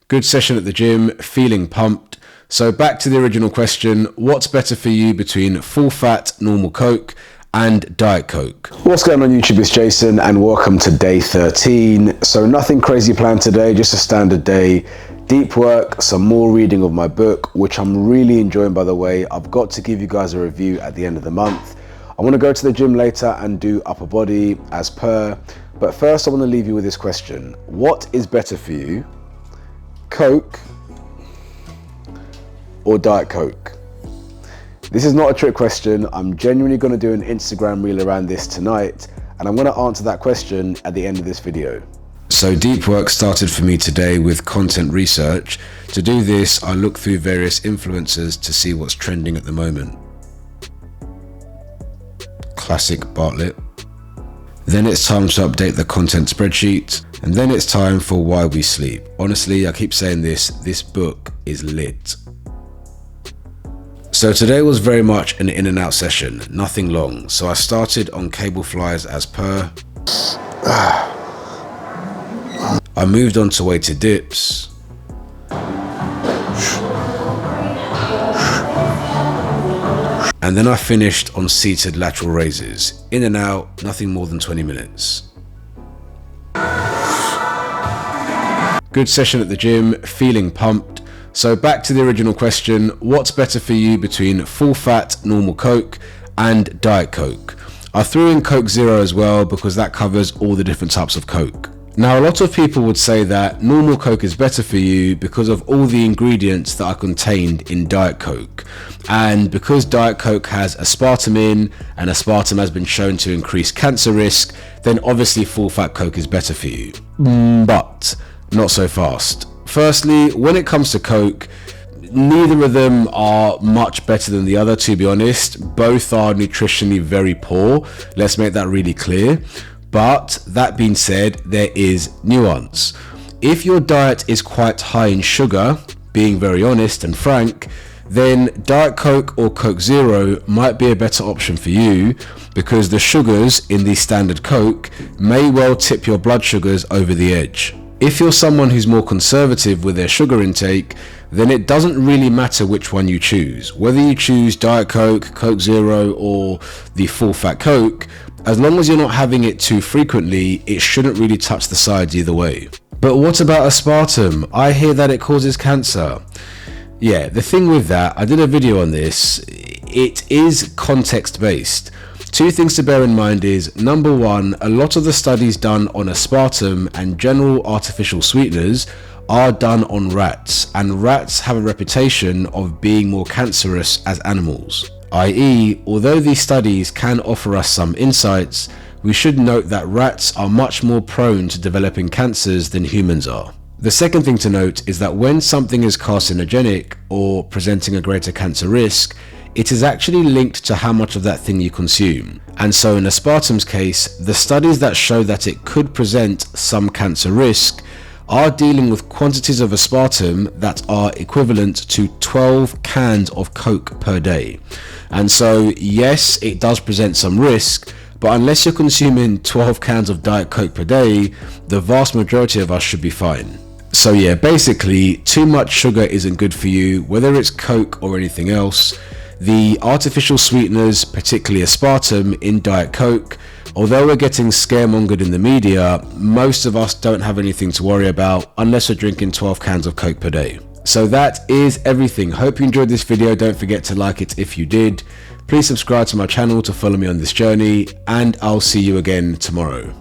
Good session at the gym, feeling pumped. So back to the original question, what's better for you between full fat normal Coke and Diet Coke? What's going on YouTube, it's Jason and welcome to day 13. So nothing crazy planned today, just a standard day. Deep work, some more reading of my book, which I'm really enjoying by the way. I've got to give you guys a review at the end of the month. I want to go to the gym later and do upper body as per, but first I want to leave you with this question. What is better for you? Coke or Diet Coke? This is not a trick question. I'm genuinely going to do an Instagram reel around this tonight, and I'm going to answer that question at the end of this video. So deep work started for me today with content research. To do this, I look through various influencers to see what's trending at the moment. Classic Bartlett. Then it's time to update the content spreadsheet, and then it's time for Why We Sleep. Honestly, I keep saying this book is lit. So today was very much an in and out session, nothing long. So I started on cable flies as per. I moved on to weighted dips. And then I finished on seated lateral raises. In and out, nothing more than 20 minutes. Good session at the gym, feeling pumped. So back to the original question, what's better for you between full fat normal Coke and Diet Coke? I threw in Coke Zero as well because that covers all the different types of Coke. Now, a lot of people would say that normal Coke is better for you because of all the ingredients that are contained in Diet Coke. And because Diet Coke has aspartame in, and aspartame has been shown to increase cancer risk, then obviously full fat Coke is better for you. But not so fast. Firstly, when it comes to Coke, neither of them are much better than the other, to be honest. Both are nutritionally very poor. Let's make that really clear. But that being said, there is nuance. If your diet is quite high in sugar, being very honest and frank, then Diet Coke or Coke Zero might be a better option for you because the sugars in the standard Coke may well tip your blood sugars over the edge. If you're someone who's more conservative with their sugar intake, then it doesn't really matter which one you choose. Whether you choose Diet Coke, Coke Zero, or the full fat Coke, as long as you're not having it too frequently, it shouldn't really touch the sides either way. But what about aspartame? I hear that it causes cancer. Yeah, the thing with that, I did a video on this, it is context based. Two things to bear in mind is, number one, a lot of the studies done on aspartame and general artificial sweeteners are done on rats, and rats have a reputation of being more cancerous as animals. I.e., although these studies can offer us some insights, we should note that rats are much more prone to developing cancers than humans are. The second thing to note is that when something is carcinogenic or presenting a greater cancer risk, it is actually linked to how much of that thing you consume. And so in aspartame's case, the studies that show that it could present some cancer risk are dealing with quantities of aspartame that are equivalent to 12 cans of Coke per day. And so yes, it does present some risk, but unless you're consuming 12 cans of Diet Coke per day, the vast majority of us should be fine. So yeah, basically, too much sugar isn't good for you, whether it's Coke or anything else. The artificial sweeteners, particularly aspartame in Diet Coke, although we're getting scaremongered in the media, most of us don't have anything to worry about unless we're drinking 12 cans of Coke per day. So that is everything. Hope you enjoyed this video. Don't forget to like it if you did. Please subscribe to my channel to follow me on this journey, and I'll see you again tomorrow.